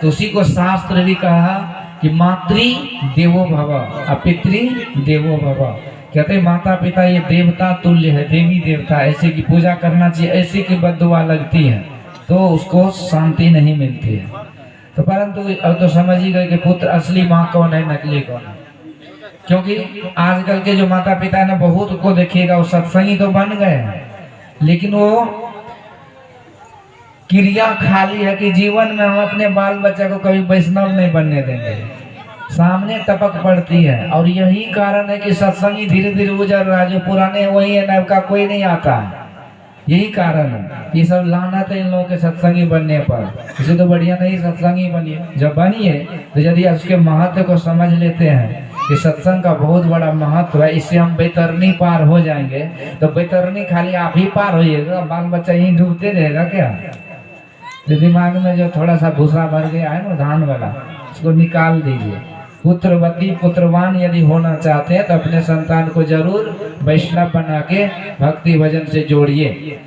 तो उसी को शास्त्र भी कहा कि मातृ देवो भव अपितृ देवो भव। कहते माता पिता ये देवता तुल्य है, देवी देवता, ऐसे की पूजा करना चाहिए, ऐसे की बद्दुआ लगती है तो उसको शांति नहीं मिलती है। तो परंतु अब तो समझ ही गए कि पुत्र असली माँ कौन है, नकली कौन है। क्योंकि आजकल के जो माता पिता ने बहुत को देखिएगा वो सत्संगी तो बन गए हैं, लेकिन वो क्रिया खाली है कि जीवन में हम अपने बाल बच्चा को कभी वैष्णव नहीं बनने देंगे, सामने टपक पड़ती है। और यही कारण है कि सत्संगी धीरे धीरे उजड़ रहा है, जो पुराने वही है, नव का कोई नहीं आता है। यही कारण है, ये सब लानत है इन लोगों के सत्संगी बनने पर। इसे तो बढ़िया नहीं सत्संगी बनिए, जब बनिए तो यदि उसके महत्व को समझ लेते हैं कि सत्संग का बहुत बड़ा महत्व है, इससे हम बैतरनी पार हो जाएंगे। तो बैतरनी खाली आप ही पार होइएगा, बाल बच्चा यहीं डूबते रहेगा क्या? तो दिमाग में जो थोड़ा सा भूसा भर गया है ना धान वाला, उसको निकाल दीजिए। पुत्रवती पुत्रवान यदि होना चाहते हैं तो अपने संतान को जरूर वैष्णव बना के भक्ति भजन से जोड़िए।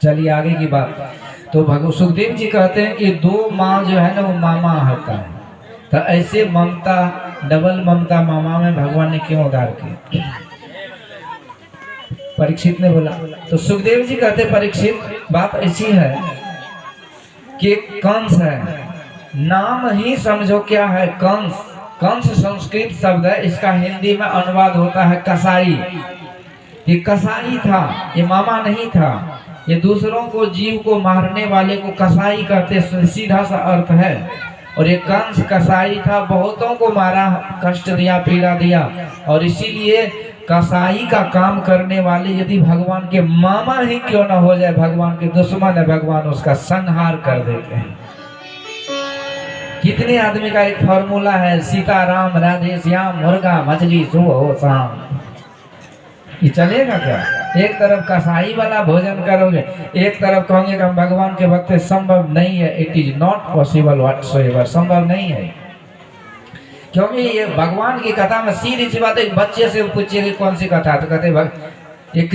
चलिए आगे की बात। तो भगवान सुखदेव जी कहते हैं कि दो माँ जो है ना वो मामा होता है, तो ऐसे ममता, डबल ममता मामा में भगवान ने क्यों उधार की? परीक्षित ने बोला। तो सुखदेव जी कहते परीक्षित बात ऐसी है कि कंस है, नाम ही समझो क्या है कंस। कंस संस्कृत शब्द है, इसका हिंदी में अनुवाद होता है कसाई। ये कसाई था, ये मामा नहीं था। ये दूसरों को, जीव को मारने वाले को कसाई कहते, सीधा सा अर्थ है। और ये कंस कसाई था, बहुतों को मारा, कष्ट दिया, पीड़ा दिया। और इसीलिए कसाई का काम करने वाले यदि भगवान के मामा ही क्यों न हो जाए, भगवान के दुश्मन है, भगवान उसका संहार कर देते हैं। कितने आदमी का एक फॉर्मूला है, सीताराम राधे श्याम मुर्गा मछली सुबह हो शाम। ये चलेगा क्या? एक तरफ कसाई वाला भोजन करोगे, एक तरफ कहोगे कि हम भगवान के भक्त, संभव नहीं है। It is not possible whatsoever, संभव नहीं है। क्योंकि ये भगवान की कथा में सीधी सी बात है। बच्चे से पूछिए कि कौन सी कथा, तो कहते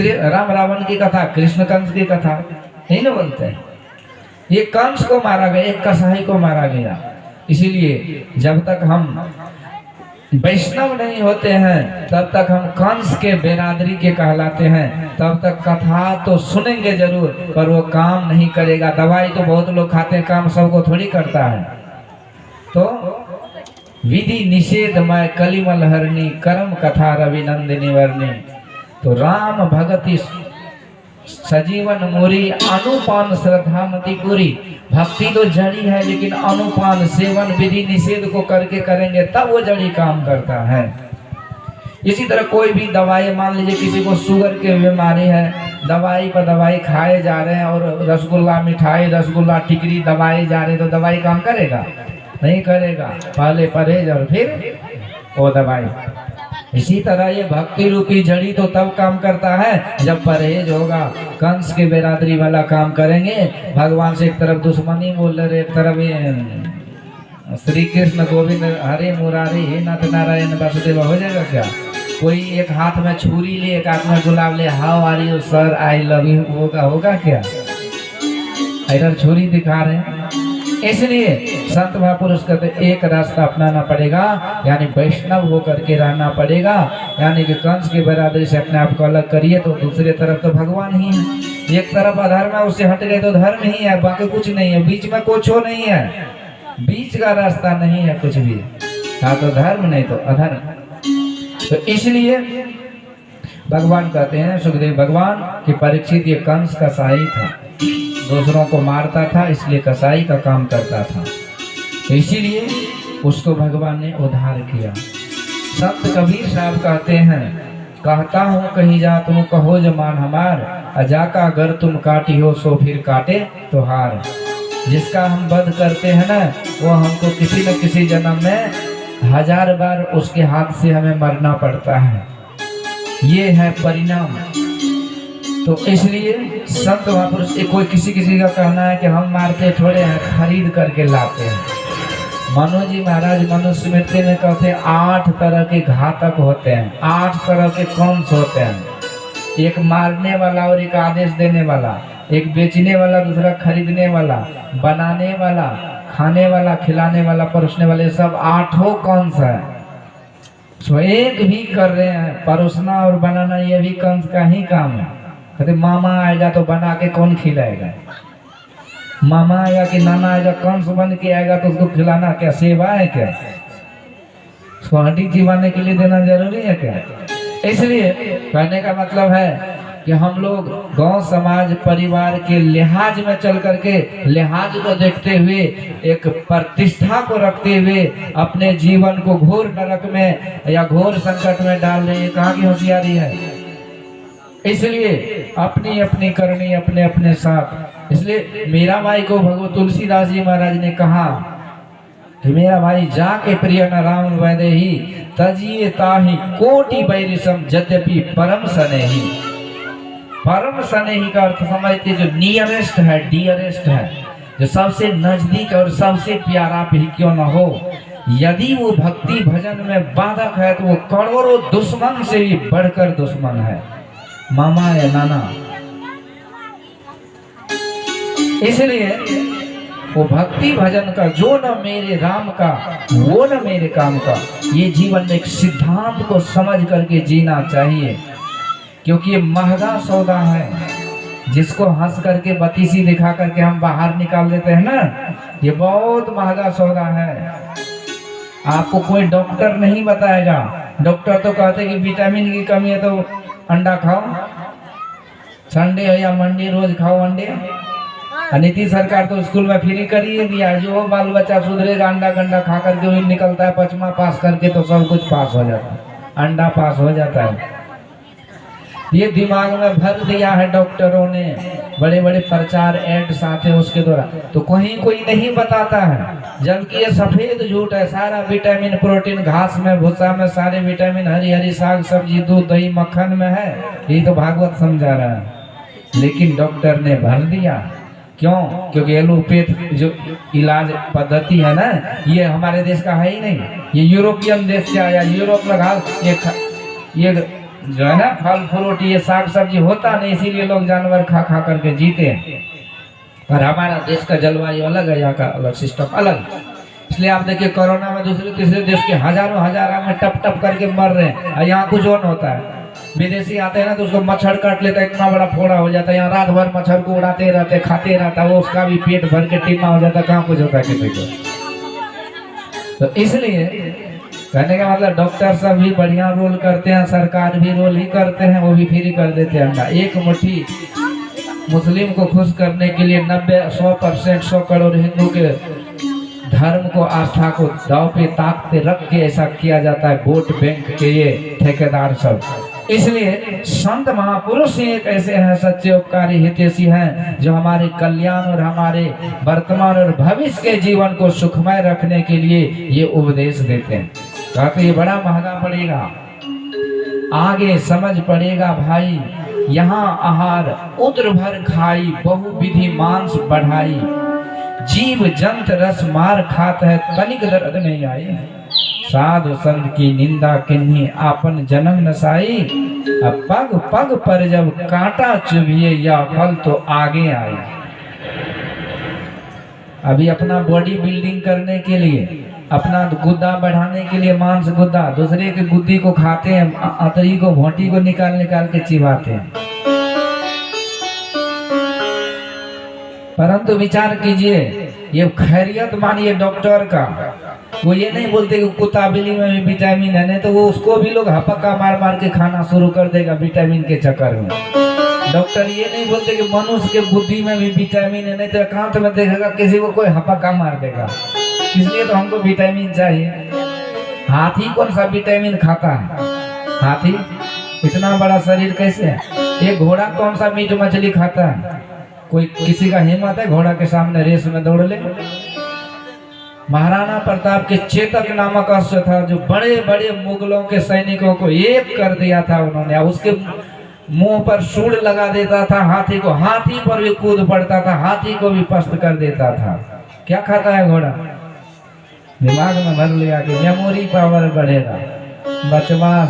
ये राम रावण की कथा, कृष्ण कंस की कथा, यही ना बोलते हैं। ये कंस को मारा गया, एक कसाई को मारा गया। इसीलिए जब तक हम वैष्णव नहीं होते हैं तब तक हम कंस के बेरादरी के कहलाते हैं। तब तक कथा तो सुनेंगे जरूर, पर वो काम नहीं करेगा। दवाई तो बहुत लोग खाते हैं, काम सबको थोड़ी करता है। तो विधि निषेधमय कलिमल हरणी, कर्म कथा रवि नंदिनी वर्णी। तो राम भगति सजीवन मोरी, अनुपान श्रद्धा मति पूरी। भक्ति तो जड़ी है, लेकिन अनुपान सेवन विधि निषेध को करके करेंगे तब वो जड़ी काम करता है। इसी तरह कोई भी दवाई, मान लीजिए किसी को शुगर की बीमारी है, दवाई पर दवाई खाए जा रहे हैं, और रसगुल्ला मिठाई, रसगुल्ला टिकरी दवाई जा रहे, तो दवाई काम करेगा? नहीं करेगा। पहले परहेज और फिर वो दवाई। इसी तरह ये भक्ति रूपी जड़ी तो तब काम करता है जब परहेज होगा। कंस के बेरादरी वाला काम करेंगे, भगवान से एक तरफ दुश्मनी बोल रहे, एक तरफ श्री कृष्ण गोविंद हरे मुरारी हे नाथ नारायण वासुदेव, हो जाएगा क्या? कोई एक हाथ में छुरी ले, एक हाथ में गुलाब ले, how are you sir, I love you, होगा क्या? इधर छुरी दिखा रहे हैं। इसलिए संत महापुरुष कहते एक रास्ता अपनाना पड़ेगा, यानी वैष्णव होकर के रहना पड़ेगा। यानी कि कंस की बरादरी से अपने आप को अलग करिए, तो दूसरे तरफ तो भगवान ही है। एक तरफ अधर्म है, उससे हट गए तो धर्म ही है, बाकी कुछ नहीं है। बीच में कुछ हो नहीं है, बीच का रास्ता नहीं है कुछ भी। हाँ तो धर्म नहीं तो अधर्म। तो इसलिए भगवान कहते हैं, सुखदेव भगवान कि परीक्षित ये कंस कसाई था, दूसरों को मारता था, इसलिए कसाई का काम करता था। तो इसीलिए उसको भगवान ने उद्धार किया। संत कबीर साहब कहते हैं, कहता हूँ कहीं जा तुम कहो जमान हमार, अजा का अगर तुम काटी हो सो फिर काटे तो हार। जिसका हम वध करते हैं ना, वो हमको किसी न किसी जन्म में 1000 बार उसके हाथ से हमें मरना पड़ता है। ये है परिणाम। तो इसलिए संत महापुरुष, कोई किसी का कहना है कि हम मारते थोड़े हैं, खरीद करके लाते हैं। मनोज जी महाराज मनुस्मृति में कहते हैं 8 तरह के घातक होते हैं, 8 तरह के कंस होते हैं। एक मारने वाला, और एक आदेश देने वाला, एक बेचने वाला, दूसरा खरीदने वाला, बनाने वाला, खाने वाला, खिलाने वाला, परोसने वाले सब 8 कंस है। तो एक भी कर रहे हैं, परोसना और बनाना ये भी कंस का ही काम है। कहते मामा आएगा तो बना के कौन खिलाएगा? मामा आएगा कि नाना आएगा, कंस बन के आएगा तो उसको खिलाना क्या सेवा है क्या? उसको हड्डी जीवाने के लिए देना जरूरी है क्या? इसलिए कहने का मतलब है कि हम लोग गांव समाज परिवार के लिहाज में चल करके, लिहाज को देखते हुए, एक प्रतिष्ठा को रखते हुए अपने जीवन को घोर नरक में या घोर संकट में डाल रहे हैं। कहाँ की होशियारी है? इसलिए अपनी अपनी करनी अपने अपने साथ। इसलिए मीराबाई को भगवान तुलसीदास जी महाराज ने कहा कि मेरा भाई जाके प्रिय न राम वैदेही तजिए ताहि कोटि बैरिसम यद्यपि परम सनेही। परम सनेही का अर्थ समझते जो नियरेस्ट है, डियरेस्ट है, जो सबसे नजदीक और सबसे प्यारा भी क्यों न हो, यदि वो भक्ति भजन में बाधक है तो वो करोड़ों दुश्मन से भी बढ़कर दुश्मन है, मामा या नाना। इसलिए वो भक्ति भजन का जो न मेरे राम का वो न मेरे काम का, ये जीवन में एक सिद्धांत को समझ करके जीना चाहिए। क्योंकि ये महंगा सौदा है। जिसको हंस करके बतीसी दिखा करके हम बाहर निकाल देते हैं ना, ये बहुत महंगा सौदा है। आपको कोई डॉक्टर नहीं बताएगा। डॉक्टर तो कहते हैं कि विटामिन की कमी है तो अंडा खाओ, संडे है या मंडे रोज खाओ अंडे। नीतीश सरकार तो स्कूल में फ्री कर ही दिया, जो बाल बच्चा सुधरेगा अंडा गंडा खा करके वही निकलता है, 5वां पास करके तो सब कुछ पास हो जाता है, अंडा पास हो जाता है। ये दिमाग में भर दिया है डॉक्टरों ने, बड़े बड़े प्रचार एड्स आते हैं उसके द्वारा, तो कहीं कोई नहीं बताता है। जबकि ये सफेद झूठ है। सारा विटामिन प्रोटीन घास में, भूसा में, सारे विटामिन हरी हरी साग सब्जी, दूध दही मक्खन में है। ये तो भागवत समझा रहा है, लेकिन डॉक्टर ने भर दिया। क्यों? क्योंकि एलोपैथ जो इलाज पद्धति है ना, ये हमारे देश का है ही नहीं, ये यूरोपियन देश से आया। यूरोप में घास ये जो है ना फल फ्रूट ये साग सब्जी होता नहीं, इसीलिए लोग जानवर खा खा करके जीते हैं। और हमारा देश का जलवायु अलग है, यहाँ का अलग सिस्टम अलग। इसलिए आप देखिए कोरोना में दूसरे तीसरे देश के हजारों में टप टप करके मर रहे हैं, और यहाँ कुछ और होता है। विदेशी आते हैं ना तो उसको मच्छर काट लेता है, इतना बड़ा फोड़ा हो जाता है। यहाँ रात भर मच्छर को उड़ाते रहते, खाते रहता है, वो उसका भी पेट भर के टिम्मा हो जाता है। कहाँ कुछ होता है किसी को? तो इसलिए कहने का मतलब डॉक्टर सब भी बढ़िया रोल करते हैं, सरकार भी रोल ही करते हैं, वो भी फ्री कर देते हैं अंडा। एक मुट्ठी मुस्लिम को खुश करने के लिए 90-100% 100 करोड़ हिंदू के धर्म को, आस्था को दाव पे ताकते रख के ऐसा किया जाता है, वोट बैंक के ये ठेकेदार सब। इसलिए संत महापुरुष ही एक ऐसे हैं, सच्चे उपकारी हितैषी हैं, जो हमारे कल्याण और हमारे वर्तमान और भविष्य के जीवन को सुखमय रखने के लिए ये उपदेश देते हैं। कहते ये बड़ा महंगा पड़ेगा, आगे समझ पड़ेगा भाई। यहाँ आहार उद्र भर खाई, बहु विधि मांस बढ़ाई, जीव जंत रस मार खात है, तनिक दर्द नहीं आई। साधु संत की निंदा किन्हीं आपन जन्म नसाई, अब पग पग पर जब कांटा चुभिए या फल तो आगे आए। अभी अपना बॉडी बिल्डिंग करने के लिए, अपना गुद्दा बढ़ाने के लिए मांस गुद्दा, दूसरे के गुद्दी को खाते हैं, अतरी को भोंटी को निकाल निकाल के चिबाते हैं। परंतु विचार कीजिए, ये खैरियत मानिए डॉक्टर का, वो ये नहीं बोलते कि कुत्ता बिल्ली में भी विटामिन है, नहीं तो वो उसको भी लोग हपक्का मार मार के खाना शुरू कर देगा विटामिन के चक्कर में। डॉक्टर ये नहीं बोलते कि मनुष्य के बुद्धि में भी विटामिन है, नहीं तो एकांत में देखेगा किसी को कोई हपक्का मार देगा। इसलिए तो हमको विटामिन चाहिए। हाथी कौन सा विटामिन खाता है? हाथी इतना बड़ा शरीर कैसे है? एक घोड़ा कौन सा मीट मछली खाता है? कोई किसी का हिम्मत है घोड़ा के सामने रेस में दौड़ ले? महाराणा प्रताप के चेतक नामक अश्व था, जो बड़े बड़े मुगलों के सैनिकों को एक कर दिया था उन्होंने। उसके मुंह पर सूंड लगा देता था हाथी को, हाथी पर भी कूद पड़ता था, हाथी को भी पस्त कर देता था। क्या खाता है घोड़ा? दिमाग में भर लिया कि मेमोरी पावर बढ़ेगा। बचवा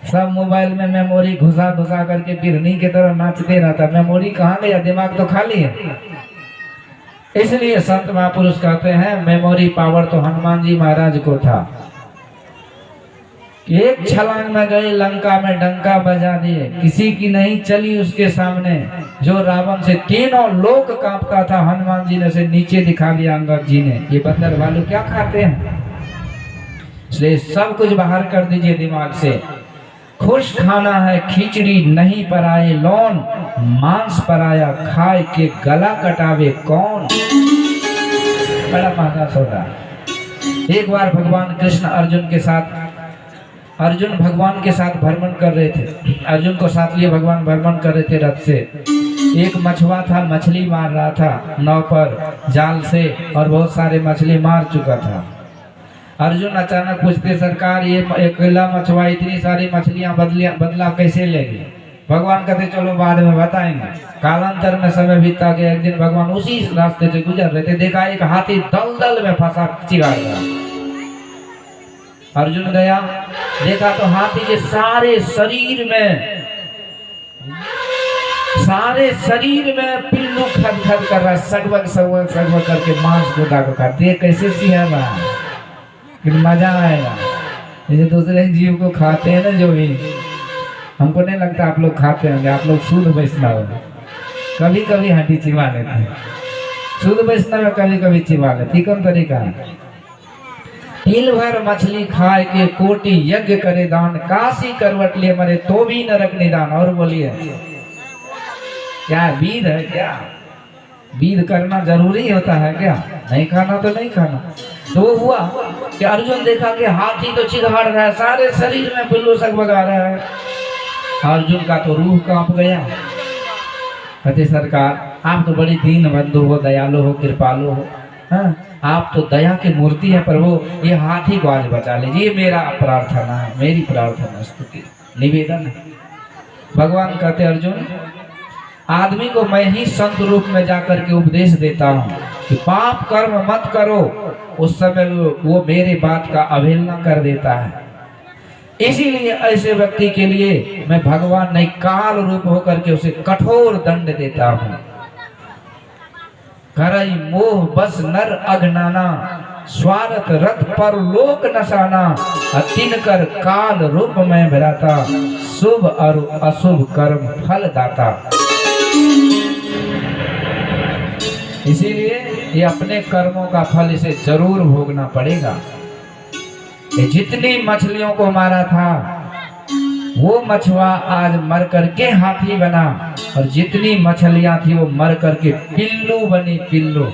सब मोबाइल में मेमोरी घुसा घुसा करके बिरनी की तरह नाचते रहता। मेमोरी कहाँ गया? दिमाग तो खाली है। इसलिए संत महापुरुष कहते हैं मेमोरी पावर तो हनुमान जी महाराज को था। एक छलांग में गए लंका में डंका बजा दिए, किसी की नहीं चली उसके सामने। जो रावण से तीनों लोक कांपता था, हनुमान जी ने उसे नीचे दिखा दिया अंगद जी ने। ये बंदर भालू क्या खाते हैं? इसलिए सब कुछ बाहर कर दीजिए दिमाग से। खुश खाना है खिचड़ी नहीं पराए लौन, मांस पराया खाए के गला कटावे कौन। बड़ा महंगा सौदा। एक बार भगवान कृष्ण अर्जुन भगवान के साथ भ्रमण कर रहे थे। अर्जुन को साथ लिए भगवान भ्रमण कर रहे थे रथ से। एक मछुआ था, मछली मार रहा था नाव पर जाल से, और बहुत सारे मछली मार चुका था। अर्जुन अचानक पूछते, सरकार ये अकेला मछुआ इतनी सारी मछलियां बदला कैसे लेगी? भगवान कहते चलो बाद में बताएंगे। कालांतर में समय बीतता गया। एक दिन भगवान उसी रास्ते से गुजर रहे थे, देखा एक हाथी दलदल में फंसा चिगाड़ रहा। अर्जुन गया, देखा तो हाथी के सारे शरीर में पिल्लू खद कर रहा, सगवग करके मांस को काटती है। कैसे सिंह रहा, फिर मजा आएगा। जैसे दूसरे जीव को खाते हैं ना, जो भी हमको नहीं लगता आप लोग खाते होंगे। आप लोग शुद्ध वैष्णव हो, कभी कभी हड्डी चिबा लेते हैं। शुद्ध वैष्णव में कभी कभी चिबा लेते। कौन तरीका है? तिल भर मछली खाए के कोटि यज्ञ करे दान, काशी करवट लिए मरे तो भी नरक निदान। और बोलिए क्या बीद है? क्या बीद करना जरूरी होता है क्या? नहीं खाना तो नहीं खाना। तो वो हुआ कि अर्जुन देखा कि हाथी तो चिघाड़ रहा है, सारे शरीर में पिल्लू बगा रहा है। अर्जुन का तो रूह कांप गया। कहते सरकार आप तो बड़ी दीन बंधु हो, दयालु हो, कृपालु हो। हाँ, आप तो दया की मूर्ति है प्रभु, ये हाथी को आज बचा लीजिए। मेरा प्रार्थना है, मेरी प्रार्थना स्तुति निवेदन है। भगवान कहते अर्जुन आदमी को मैं ही संत रूप में जाकर के उपदेश देता हूँ कि पाप कर्म मत करो। उस समय वो मेरे बात का अवहेलना कर देता है। इसीलिए ऐसे व्यक्ति के लिए मैं भगवान नहीं काल रूप होकर के उसे कठोर दंड देता हूँ। करई मोह बस नर अगनाना, स्वार्थ रथ पर लोक नसाना, तिनकर काल रूप में भराता, शुभ और अशुभ कर्म फल दाता। इसीलिए ये अपने कर्मों का फल इसे जरूर भोगना पड़ेगा। ये जितनी मछलियों को मारा था वो मछुआ आज मर करके हाथी बना, और जितनी मछलियां थी वो मर करके पिल्लू बनी, पिल्लू।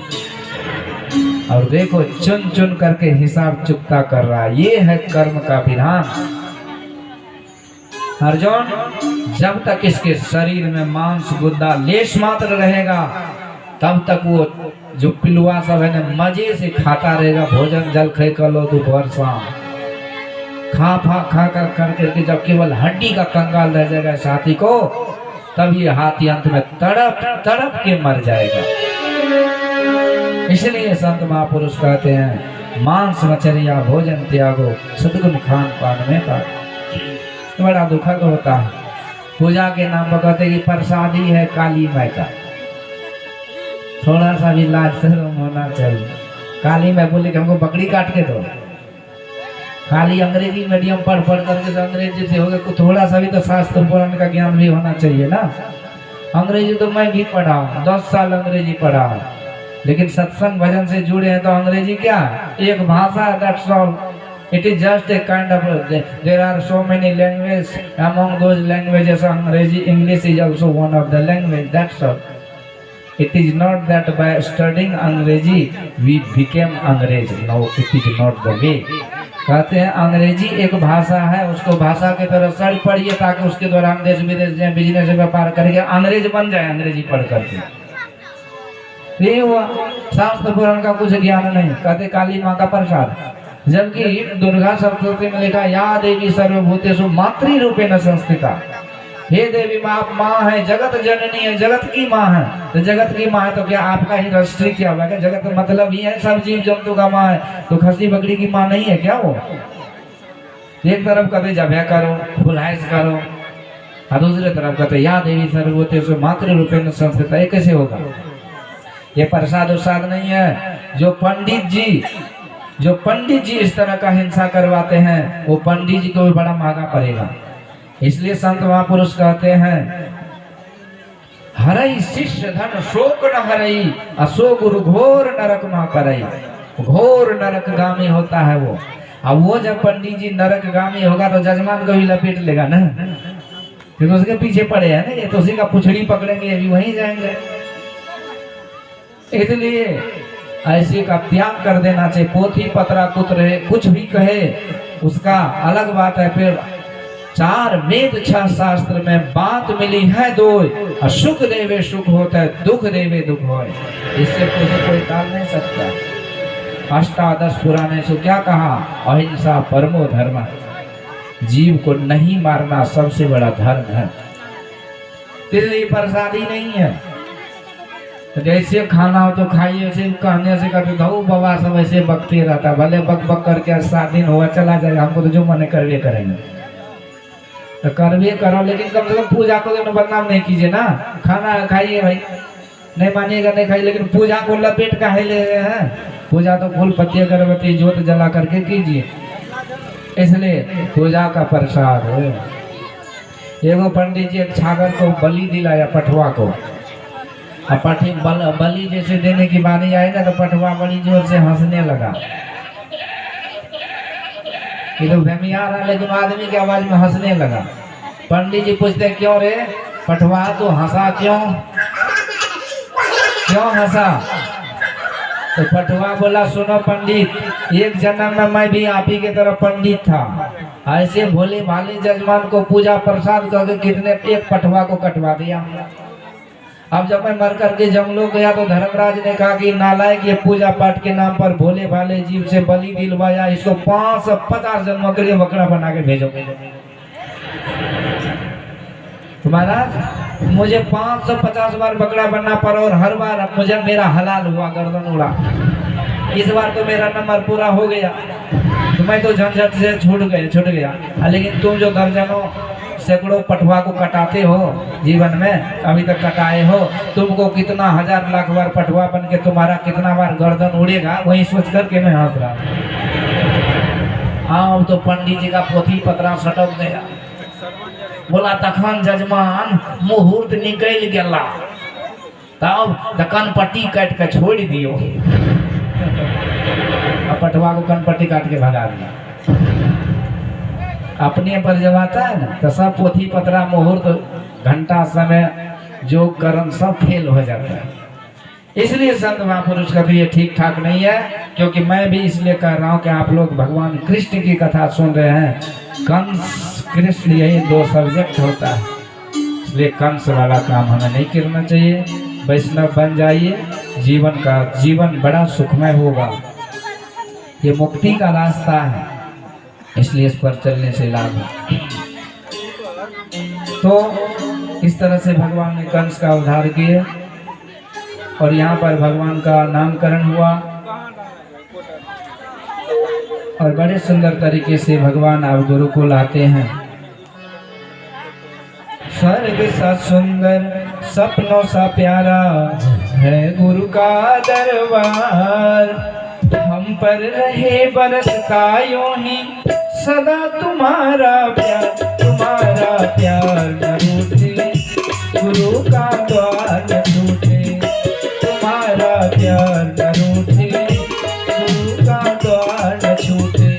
और देखो चुन चुन करके हिसाब चुकता कर रहा। ये है कर्म का विधान। अर्जुन जब तक इसके शरीर में मांस गुद्दा लेश मात्र रहेगा तब तक वो जो पिलुआ सब है ना मजे से खाता रहेगा। भोजन जल खे कर लो दोपहर शाम, खा करके जब केवल हड्डी का कंगाल रह जाएगा साथी को, तब ये हाथी अंत में तड़प के मर जाएगा। इसलिए संत महापुरुष कहते हैं मांस मछलिया भोजन त्यागो, सदगुण खान पान में पागो। बड़ा दुखद होता है। पूजा के नाम पर कहते कि प्रसादी है काली माई का। थोड़ा सा भी लाज शर्म होना चाहिए। काली माई बोले कि हमको बकरी काट के दो। खाली अंग्रेजी मीडियम पढ़ करके तो अंग्रेजी से हो गए, थोड़ा सा भी तो शास्त्र पुराण का ज्ञान भी होना चाहिए ना। अंग्रेजी तो मैं भी पढ़ा हूँ, 10 साल अंग्रेजी पढ़ा हूँ, लेकिन सत्संग भजन से जुड़े हैं तो अंग्रेजी क्या एक भाषा, that's all. It is just a kind of, there are so many language, among those languages Angrezi, English is also one of the language, that's all. It is not that by studying अंग्रेजी we became अंग्रेज, no, it is not the way। कहते हैं अंग्रेजी एक भाषा है, उसको भाषा के तरह सर्च पढ़िए ताकि उसके द्वारा हम देश विदेश जाए, बिजनेस व्यापार करके अंग्रेज बन जाए अंग्रेजी पढ़ करके। ये हुआ, शास्त्र पुराण का कुछ ज्ञान नहीं। कहते काली माँ का प्रसाद, जबकि दुर्गा सप्तशती में लिखा या देवी सर्वभूतेषु मातृरूपेण संस्थिता। हे देवी माँ, आप माँ है, जगत जननी है, जगत की माँ है। तो जगत की माँ है तो क्या आपका ही रजिस्ट्री क्या हुआ? जगत मतलब ही है सब जीव जंतु का माँ है, तो खसी बकरी की माँ नहीं है क्या वो? एक तरफ कहते जब्या करो, फुलहाइस करो, और दूसरे तरफ कहते या देवी सर्वभूतेषु मातृरूपेण संस्थिता। ये कैसे होगा? ये प्रसाद उसाद नहीं है। जो पंडित जी इस तरह का हिंसा करवाते हैं, वो पंडित जी को भी बड़ा महंगा पड़ेगा। इसलिए संत महापुरुष कहते हैं, हरई शिष्य धन शोक न हरई, असो गुरु घोर नरक मा करई। घोर नरक गामी होता है वो। अब वो जब पंडित जी नरक गामी होगा तो जजमान को भी लपेट लेगा ना, क्योंकि उसके पीछे पड़े हैं ना, ये तो उसी का पुछड़ी पकड़ेंगे, ये भी वहीं जाएंगे। इसलिए ऐसे का त्याग कर देना चाहिए। पोथी पत्रा कुछ रहे, कुछ भी कहे, उसका अलग बात है। फिर 4 वेद 6 शास्त्र में बात मिली है दो, सुख देवे सुख होता है, दुख देवे दुख हो। इससे कोई टाल नहीं सकता। अष्टादश पुराने से क्या कहा? अहिंसा परमो धर्म। जीव को नहीं मारना सबसे बड़ा धर्म है। इसलिए प्रसादी नहीं है। तो जैसे खाना हो तो खाइए, ऐसे कहने से कहते धो बाबा सब ऐसे बकते रहता, भले बक बक करके 7 दिन हुआ चला जाएगा, हमको तो जो मन करवे करेंगे तो करवे करो, लेकिन कम से कम पूजा को तो बदनाम नहीं कीजिए ना। खाना खाइए भाई, नहीं मानिएगा नहीं खाइए, लेकिन पूजा को लपेट का है ले रहे हैं। पूजा तो फूल पत्ती अगरबत्ती जोत जला करके कीजिए। इसलिए पूजा का प्रसाद है। एगो पंडित जी एक छागर को बलि दिलाया, पठवा को। बलि जैसे देने की बारी आई ना, तो पठवा बड़ी जोर से हंसने लगा। ये तो भैमिया रहा, लेकिन आदमी की आवाज में हंसने लगा। पंडित जी पूछते क्यों रे पठवा, तो हंसा क्यों हंसा? तो पठवा बोला, सुनो पंडित, एक जन्म में मैं भी आप ही की तरह पंडित था। ऐसे भोले भाले जजमान को पूजा प्रसाद करके कितने एक पठवा को कटवा दिया। अब जब मैं मर करके जंगलों गया तो धर्मराज ने कहा कि नालायक, ये पूजा पाठ के नाम पर भोले भाले जीव से बलि दिलवाया, इसको 550 जन्मों के लिए बकरा बना के भेजो। तो महाराज मुझे 550 बार बकरा बनना पड़ा और हर बार मुझे मेरा हलाल हुआ, गर्दन उड़ा। इस बार तो मेरा नंबर पूरा हो गया, तो मैं तो झंझट से छूट गया। लेकिन तुम जो दर्जनों सैकड़ों पठवा को कटाते हो जीवन में, अभी तक कटाए हो, तुमको कितना 1000 लाख बार पठवा बन के तुम्हारा कितना बार गर्दन उड़ेगा, वही सोच करके मैं हंस रहा। हाँ, तो पंडित जी का पोथी पत्रा सटक गया। बोला तखन जजमान मुहूर्त निकल गया, तब कन पट्टी काट के छोड़ दियो। पठवा को कन पट्टी काट के भगा दिया। अपने पर जब आता है ना, तो सब पोथी पत्रा मुहूर्त घंटा समय जो कर्म सब फेल हो जाता है। इसलिए संत महापुरुष का भी ये ठीक ठाक नहीं है। क्योंकि मैं भी इसलिए कह रहा हूँ कि आप लोग भगवान कृष्ण की कथा सुन रहे हैं। कंस कृष्ण यही 2 सब्जेक्ट होता है, इसलिए कंस वाला काम हमें नहीं करना चाहिए। वैष्णव बन जाइए, जीवन बड़ा सुखमय होगा। ये मुक्ति का रास्ता है, इसलिए इस पर चलने से लाभ है। तो इस तरह से भगवान ने कंस का उद्धार किए और यहाँ पर भगवान का नामकरण हुआ और बड़े सुंदर तरीके से भगवान अब गुरुकुल आते हैं। स्वर्ग सा सुंदर सपनों सा प्यारा है गुरु का दरबार, हम पर रहे बरसता यूं ही सदा तुम्हारा प्यार न रूठे, गुरु का द्वार न टूटे, तुम्हारा प्यार न रूठे, गुरु का द्वार न छूटे।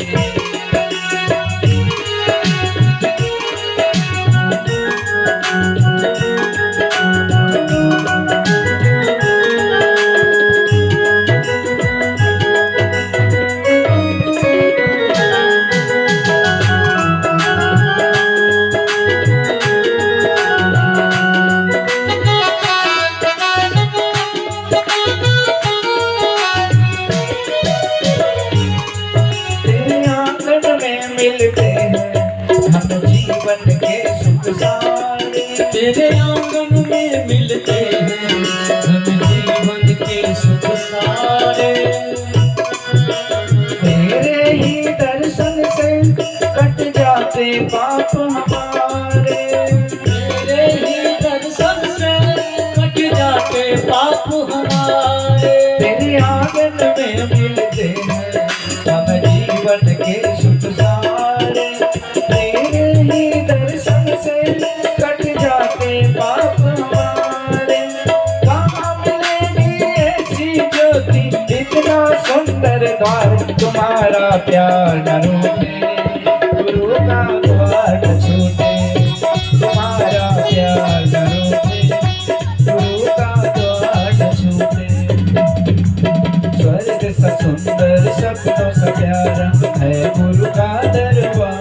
तेरे आंगन में मिलते हैं हम जीवन के सुख सारे, तेरे ही दर्शन से कट जाते पाप हमारे, तेरे ही दर्शन से कट जाते पाप हमारे। जीवन के सुख सारे, तेरे ही दर्शन से कट जाते पाप हमारे। कहाँ मिलेगी ऐसी ज्योति, इतना सुंदर द्वार, तुम्हारा प्यार न रूठे, गुरु का द्वार न छूटे, तुम्हारा प्यार न रूठे, गुरु का द्वार न छूटे। स्वर्ग सा सुंदर सपनों सा प्यारा है गुरु का दरबार,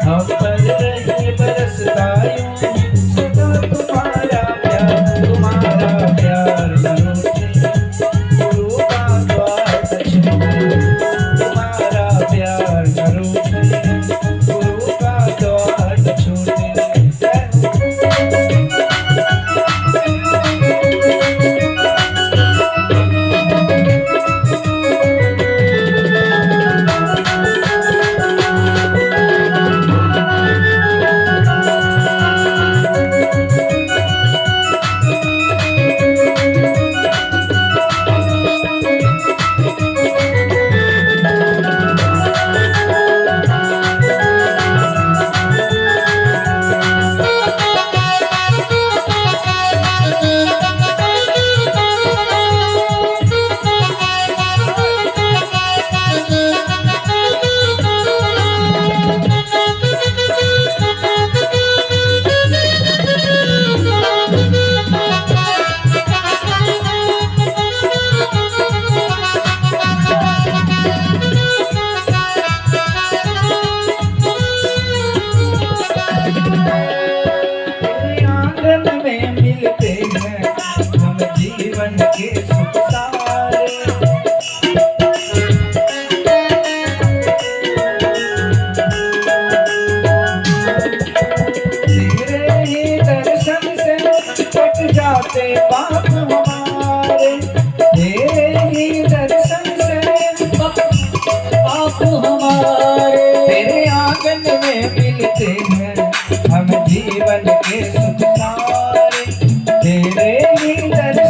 हम पर रही बरसता यूं सदा तुम्हारा प्यार न रूठे, गुरु का द्वार न छूटे, तुम्हारा प्यार न रूठे, गुरु का द्वार न छूटे। मिलते हैं हम जीवन के सुख सारे, तेरे ही दर्शन से कट जाते पाप हमारे, तेरे ही दर्शन से पाप हमारे। तेरे आंगन में मिलते हैं हम जीवन के सुख सारे, तेरे